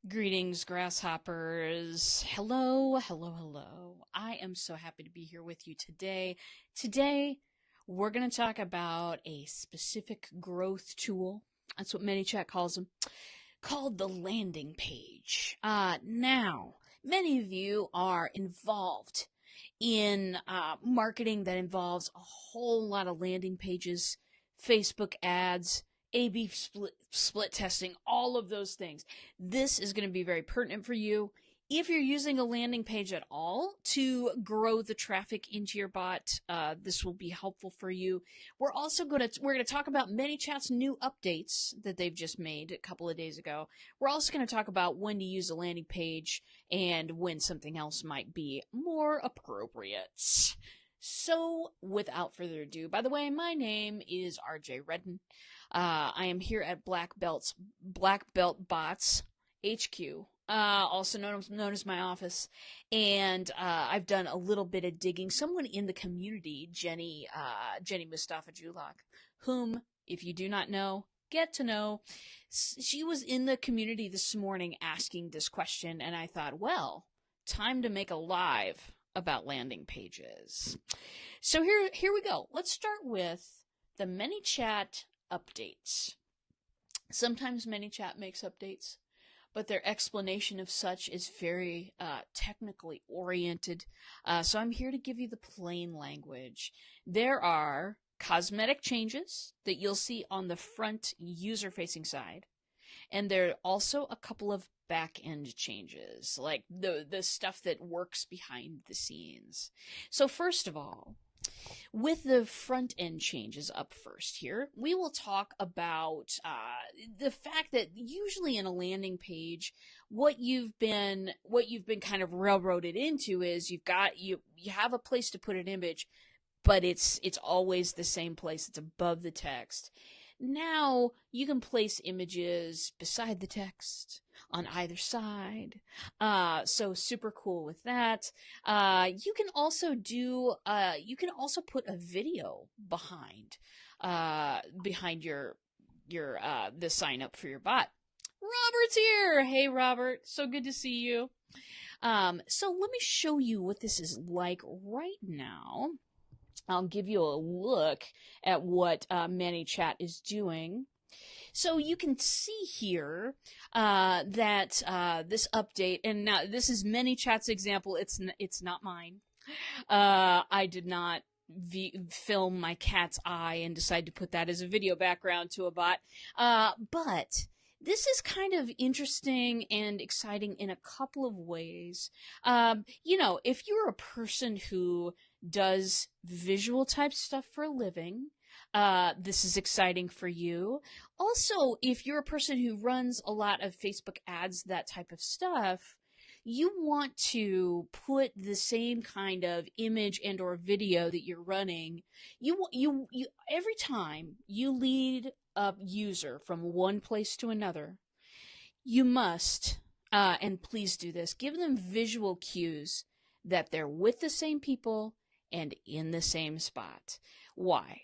Greetings, grasshoppers. Hello, hello, hello. I am so happy to be here with you today. Today, we're going to talk about a specific growth tool. That's what ManyChat calls them, called the landing page. Now, many of you are involved in marketing that involves a whole lot of landing pages, Facebook ads, A/B split testing, all of those things. This is going to be very pertinent for you. If you're using a landing page at all to grow the traffic into your bot, this will be helpful for you. We're going to talk about ManyChat's new updates that they've just made a couple of days ago. We're also going to talk about when to use a landing page and when something else might be more appropriate. So, without further ado, by the way, my name is RJ Redden. I am here at Black Belt Bots HQ, also known as my office, and I've done a little bit of digging. Someone in the community, Jenny Mustafa Julak, whom, if you do not know, get to know. She was in the community this morning asking this question, and I thought, well, time to make a live about landing pages. So here we go. Let's start with the ManyChat updates. Sometimes ManyChat makes updates, but their explanation of such is very technically oriented. So I'm here to give you the plain language. There are cosmetic changes that you'll see on the front user-facing side, and there are also a couple of back-end changes, like the stuff that works behind the scenes. So first of all, with the front end changes up first here, we will talk about the fact that usually in a landing page, what you've been kind of railroaded into is you have a place to put an image, but it's always the same place. It's above the text. Now you can place images beside the text, on either side. So super cool with that. You can also put a video behind your the sign up for your bot. Robert's here. Hey Robert, so good to see you. So let me show you what this is like right now. I'll give you a look at what ManyChat is doing. So you can see here that this update, and now this is ManyChat's example. It's not mine. I did not film my cat's eye and decide to put that as a video background to a bot. But this is kind of interesting and exciting in a couple of ways. If you're a person who does visual type stuff for a living, this is exciting for you. Also, if you're a person who runs a lot of Facebook ads, that type of stuff, you want to put the same kind of image and or video that you're running. You every time you lead a user from one place to another, you must, and please do this, give them visual cues that they're with the same people and in the same spot. Why?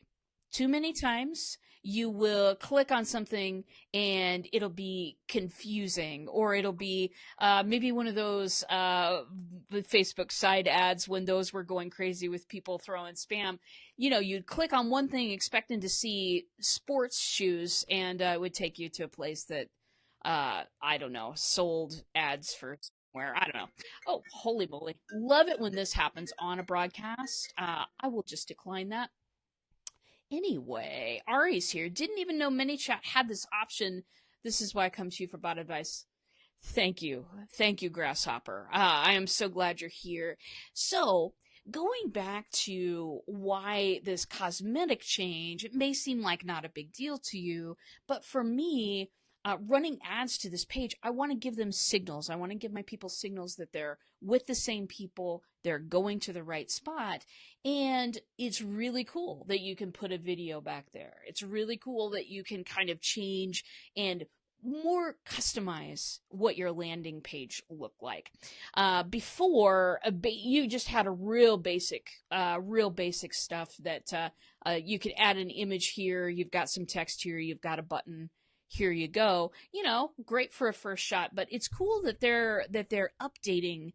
Too many times you will click on something and it'll be confusing, or it'll be maybe one of those Facebook side ads when those were going crazy with people throwing spam. You'd click on one thing expecting to see sports shoes, and it would take you to a place that, I don't know, sold ads for where, I don't know. Oh, holy moly. Love it when this happens on a broadcast. I will just decline that. Anyway, Ari's here. Didn't even know ManyChat had this option. This is why I come to you for bot advice. Thank you. Thank you, Grasshopper. I am so glad you're here. So, going back to why this cosmetic change, it may seem like not a big deal to you, but for me, running ads to this page, I want to give them signals. I want to give my people signals that they're with the same people, they're going to the right spot, and it's really cool that you can put a video back there. It's really cool that you can kind of change and more customize what your landing page looked like. Before, you just had a real basic stuff that you could add an image here, you've got some text here, you've got a button here you go. Great for a first shot, but it's cool that they're updating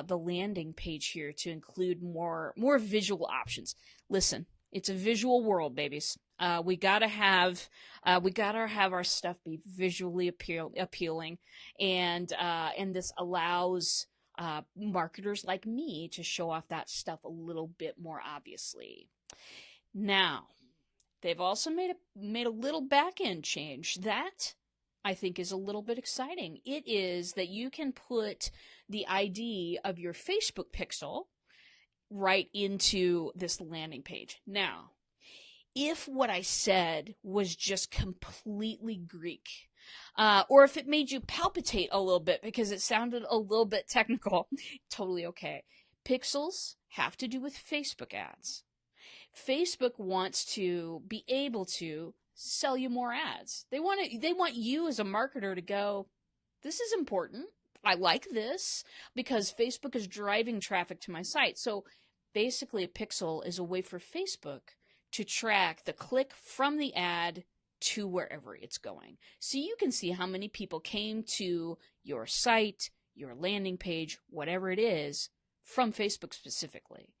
the landing page here to include more visual options. Listen, it's a visual world, babies. We gotta have our stuff be visually appealing, and this allows marketers like me to show off that stuff a little bit more obviously. Now, they've also made a little back end change that I think is a little bit exciting. It is that you can put the ID of your Facebook pixel right into this landing page. Now, if what I said was just completely Greek, or if it made you palpitate a little bit because it sounded a little bit technical, totally okay. Pixels have to do with Facebook ads. Facebook wants to be able to sell you more ads. They want you as a marketer to go, this is important. I like this because Facebook is driving traffic to my site. So basically a pixel is a way for Facebook to track the click from the ad to wherever it's going. So you can see how many people came to your site, your landing page, whatever it is, from Facebook specifically.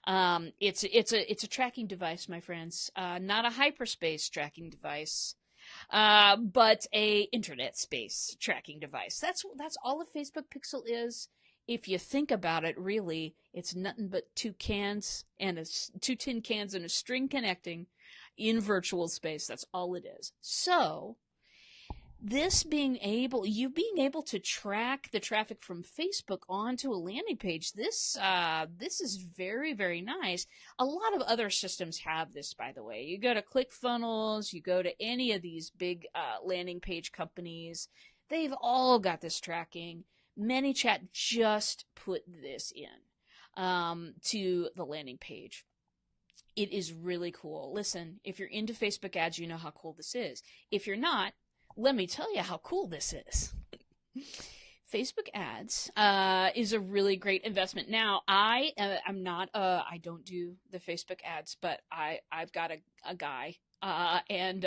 It's a tracking device, my friends. Not a hyperspace tracking device, but a internet space tracking device. That's all a Facebook Pixel is. If you think about it, really, it's nothing but two tin cans and a string connecting in virtual space. That's all it is. So you being able to track the traffic from Facebook onto a landing page, this is very, very nice. A lot of other systems have this, by the way. You go to ClickFunnels, you go to any of these big landing page companies, they've all got this tracking. ManyChat just put this in to the landing page. It is really cool. Listen, if you're into Facebook ads, you know how cool this is. If you're not, let me tell you how cool this is. Facebook ads is a really great investment. Now, I don't do the Facebook ads, but I've got a guy, and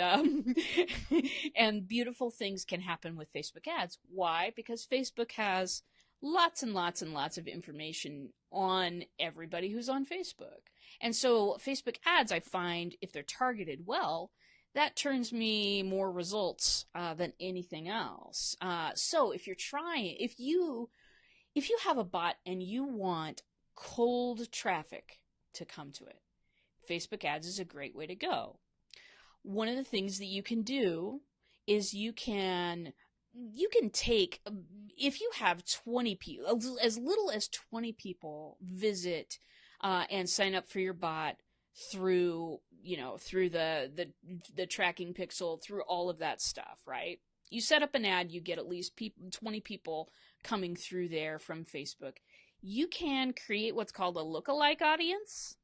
and beautiful things can happen with Facebook ads. Why? Because Facebook has lots and lots and lots of information on everybody who's on Facebook. And so Facebook ads, I find, if they're targeted well, that turns me more results than anything else. So if you have a bot and you want cold traffic to come to it, Facebook ads is a great way to go. One of the things that you can do is you can take, if you have 20 people, as little as 20 people visit and sign up for your bot through the tracking pixel, through all of that stuff, right? You set up an ad, you get at least 20 people coming through there from Facebook. You can create what's called a lookalike audience.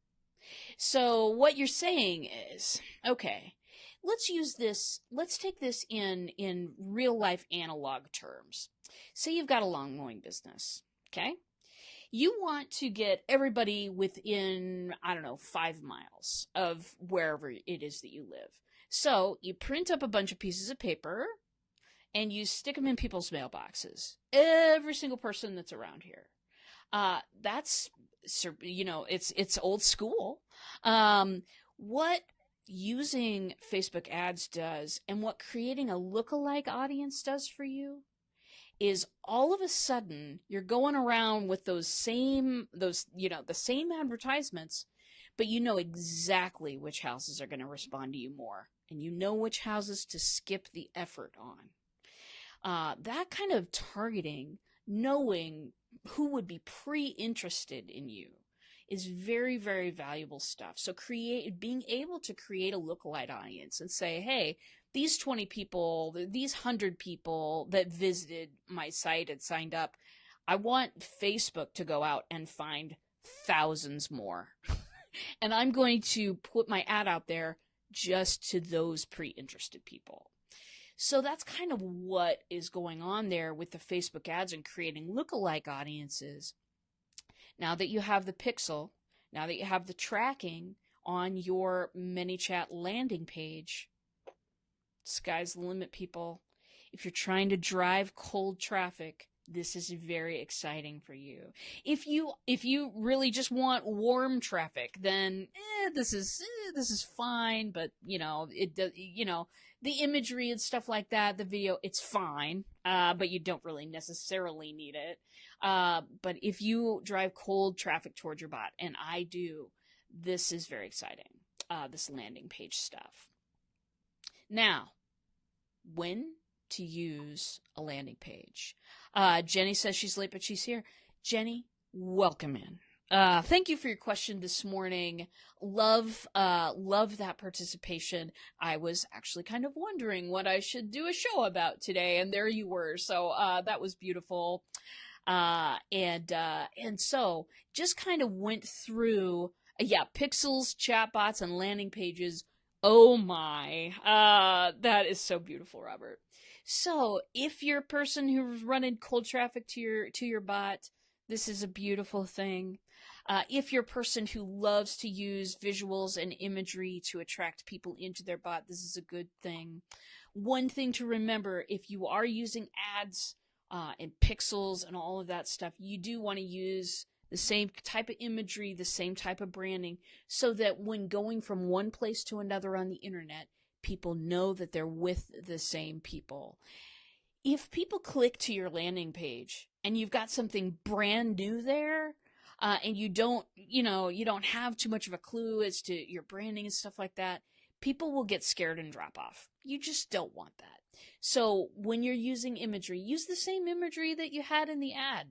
So what you're saying is, okay, let's take this in real life analog terms. Say you've got a lawn mowing business, okay? You want to get everybody within, 5 miles of wherever it is that you live. So you print up a bunch of pieces of paper and you stick them in people's mailboxes. Every single person that's around here. That's, it's old school. What using Facebook ads does and what creating a lookalike audience does for you is all of a sudden you're going around with the same advertisements, but you know exactly which houses are going to respond to you more, and you know which houses to skip the effort on. That kind of targeting, knowing who would be pre-interested in you, is very, very valuable stuff. So being able to create a lookalike audience and say, hey, these 20 people, these 100 people that visited my site and signed up, I want Facebook to go out and find thousands more. And I'm going to put my ad out there just to those pre-interested people. So that's kind of what is going on there with the Facebook ads and creating lookalike audiences. Now that you have the pixel, now that you have the tracking on your ManyChat landing page, Sky's the limit, people. If you're trying to drive cold traffic, this is very exciting for you. If you really just want warm traffic, then this is fine. But it does. The imagery and stuff like that, the video, it's fine. But you don't really necessarily need it. But if you drive cold traffic towards your bot, and I do, this is very exciting. This landing page stuff. Now, when to use a landing page. Jenny says she's late, but she's here. Jenny, welcome in. Thank you for your question this morning. Love that participation. I was actually kind of wondering what I should do a show about today, and there you were. So that was beautiful. And so just kind of went through, pixels, chatbots, and landing pages. Oh my, that is so beautiful, Robert. So if you're a person who's running cold traffic to your bot, this is a beautiful thing. If you're a person who loves to use visuals and imagery to attract people into their bot, this is a good thing. One thing to remember, if you are using ads and pixels and all of that stuff, you do want to use the same type of imagery, the same type of branding, so that when going from one place to another on the internet, people know that they're with the same people. If people click to your landing page and you've got something brand new there, and you don't have too much of a clue as to your branding and stuff like that, people will get scared and drop off. You just don't want that. So when you're using imagery, use the same imagery that you had in the ad.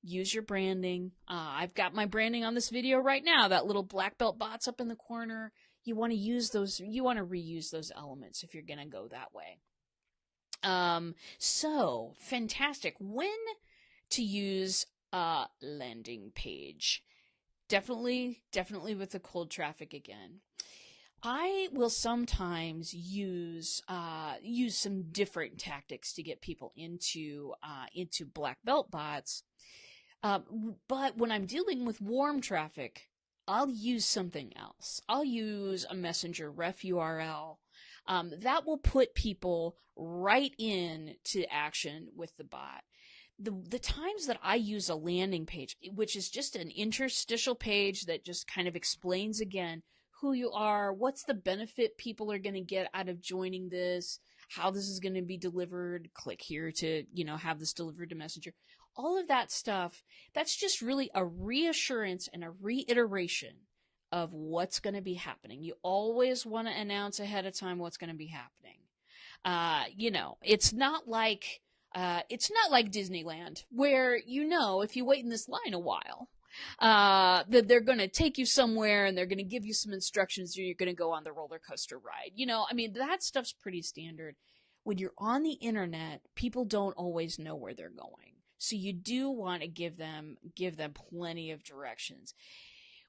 Use your branding. I've got my branding on this video right now. That little black belt bot's up in the corner. You want to use those. You want to reuse those elements if you're going to go that way. So fantastic. When to use a landing page? Definitely with the cold traffic again. I will sometimes use some different tactics to get people into black belt bots. But when I'm dealing with warm traffic, I'll use something else. I'll use a messenger ref URL. That will put people right into action with the bot. The times that I use a landing page, which is just an interstitial page that just kind of explains again who you are, what's the benefit people are going to get out of joining this, how this is going to be delivered, click here to, have this delivered to Messenger. All of that stuff, that's just really a reassurance and a reiteration of what's going to be happening. You always want to announce ahead of time what's going to be happening. It's not like Disneyland, where if you wait in this line a while, that they're going to take you somewhere and they're going to give you some instructions and you're going to go on the roller coaster ride. That stuff's pretty standard. When you're on the internet, people don't always know where they're going. So you do want to give them plenty of directions.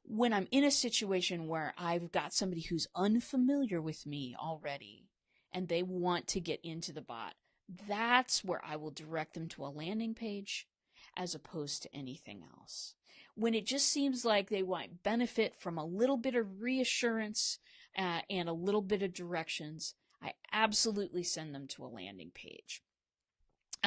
When I'm in a situation where I've got somebody who's unfamiliar with me already and they want to get into the bot, that's where I will direct them to a landing page as opposed to anything else. When it just seems like they might benefit from a little bit of reassurance and a little bit of directions, I absolutely send them to a landing page.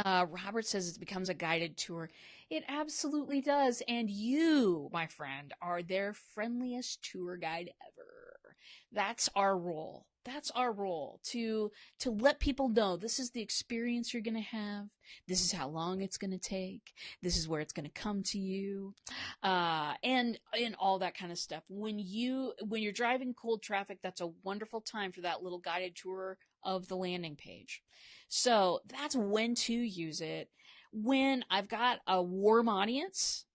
Robert says it becomes a guided tour. It absolutely does. And you, my friend, are their friendliest tour guide ever. That's our role. That's our role, to let people know this is the experience you're going to have. This is how long it's going to take. This is where it's going to come to you. And all that kind of stuff. When you're driving cold traffic, that's a wonderful time for that little guided tour of the landing page. So that's when to use it. When I've got a warm audience,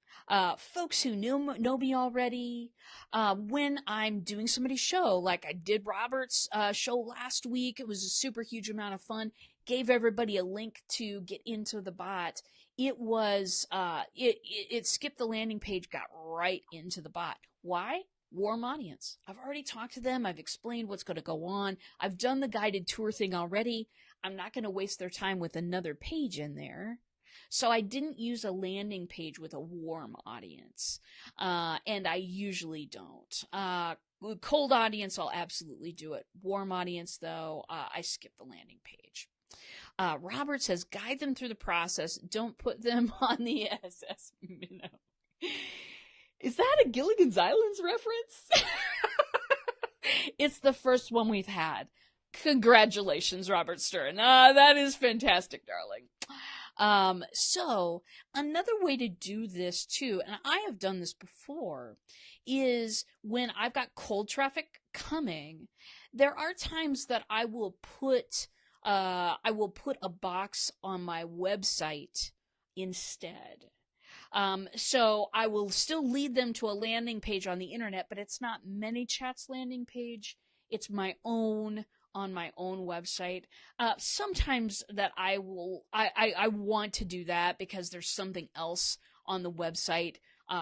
folks who know me already, when I'm doing somebody's show, like I did Robert's show last week. It was a super huge amount of fun. Gave everybody a link to get into the bot. It was it skipped the landing page, got right into the bot. Why? Warm audience. I've already talked to them. I've explained what's going to go on. I've done the guided tour thing already. I'm not going to waste their time with another page in there. So I didn't use a landing page with a warm audience. And I usually don't. Cold audience, I'll absolutely do it. Warm audience, though, I skip the landing page. Robert says, guide them through the process. Don't put them on the SS Minnow. Is that a Gilligan's Islands reference? It's the first one we've had. Congratulations, Robert Stern. That is fantastic, darling. So another way to do this too, and I have done this before, is when I've got cold traffic coming, there are times that I will put a box on my website instead. So I will still lead them to a landing page on the internet, but it's not ManyChat's landing page. It's my own on my own website. Sometimes that I want to do that because there's something else on the website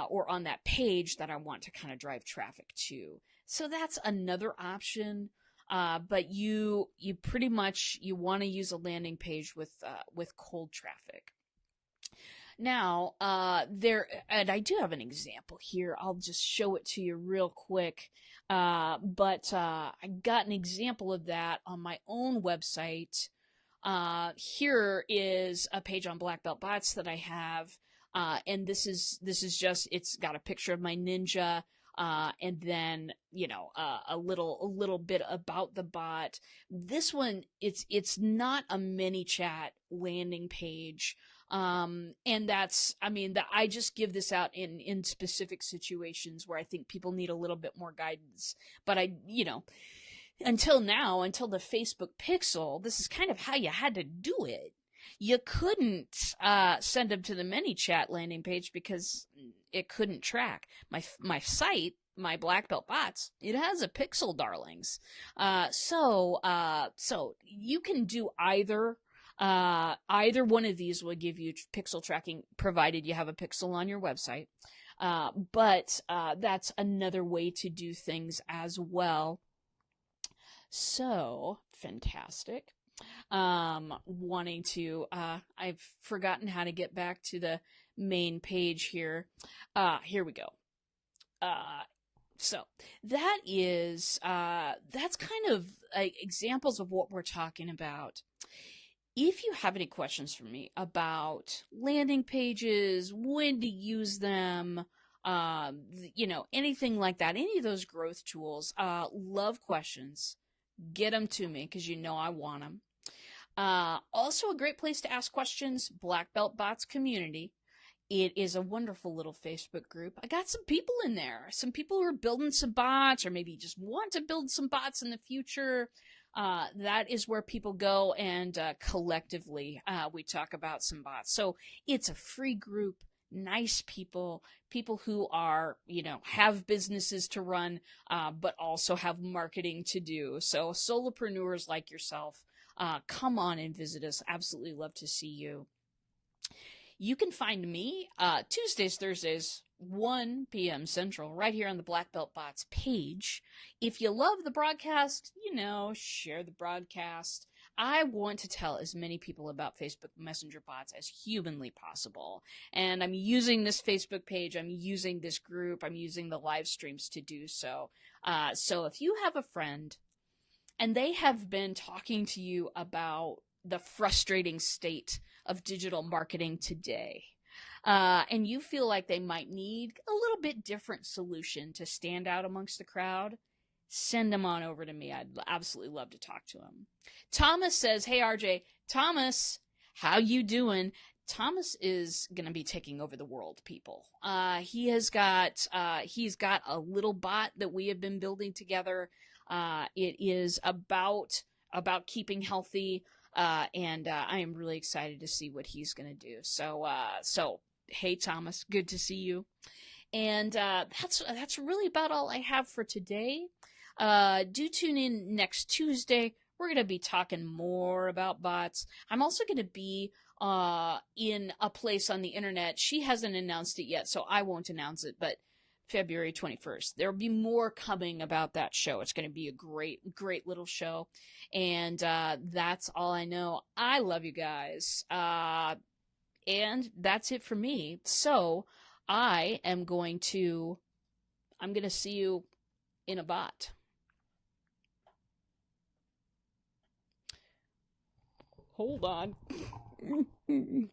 or on that page that I want to kind of drive traffic to. So that's another option. But you pretty much you want to use a landing page with cold traffic. Now, and I do have an example here. I'll just show it to you real quick. But I got an example of that on my own website. Here is a page on Black Belt Bots that I have. And this is just, it's got a picture of my ninja. And then, a little bit about the bot. This one, it's not a ManyChat landing page. And I just give this out in specific situations where I think people need a little bit more guidance. But until now, until the Facebook Pixel, this is kind of how you had to do it. You couldn't send them to the ManyChat landing page because it couldn't track. My site, my Black Belt Bots, it has a pixel, darlings. So you can do either. Either one of these will give you pixel tracking, provided you have a pixel on your website. But that's another way to do things as well. So, fantastic. Wanting to, I've forgotten how to get back to the main page here. Here we go. So that is, that's kind of examples of what we're talking about. If you have any questions for me about landing pages, when to use them, anything like that, any of those growth tools, love questions. Get them to me because I want them. Also a great place to ask questions, Black Belt Bots community. It is a wonderful little Facebook group. I got some people in there, some people who are building some bots or maybe just want to build some bots in the future. That is where people go and collectively we talk about some bots. So it's a free group, nice people who are, have businesses to run, but also have marketing to do. So solopreneurs like yourself, come on and visit us. Absolutely love to see you. You can find me Tuesdays, Thursdays, 1 p.m. Central, right here on the Black Belt Bots page. If you love the broadcast, share the broadcast. I want to tell as many people about Facebook Messenger bots as humanly possible. And I'm using this Facebook page, I'm using this group, I'm using the live streams to do so. So if you have a friend and they have been talking to you about the frustrating state of digital marketing today, and you feel like they might need a little bit different solution to stand out amongst the crowd, send them on over to me. I'd absolutely love to talk to them. Thomas says, hey, RJ. Thomas, how you doing? Thomas is going to be taking over the world, people. He's got a little bot that we have been building together. It is about keeping healthy. And I am really excited to see what he's going to do. So hey, Thomas, good to see you. And that's really about all I have for today. Do tune in next Tuesday. We're going to be talking more about bots. I'm also going to be in a place on the internet. She hasn't announced it yet, so I won't announce it, but February 21st. There will be more coming about that show. It's going to be a great, great little show. And that's all I know. I love you guys. And that's it for me. So I'm going to see you in a bot. Hold on.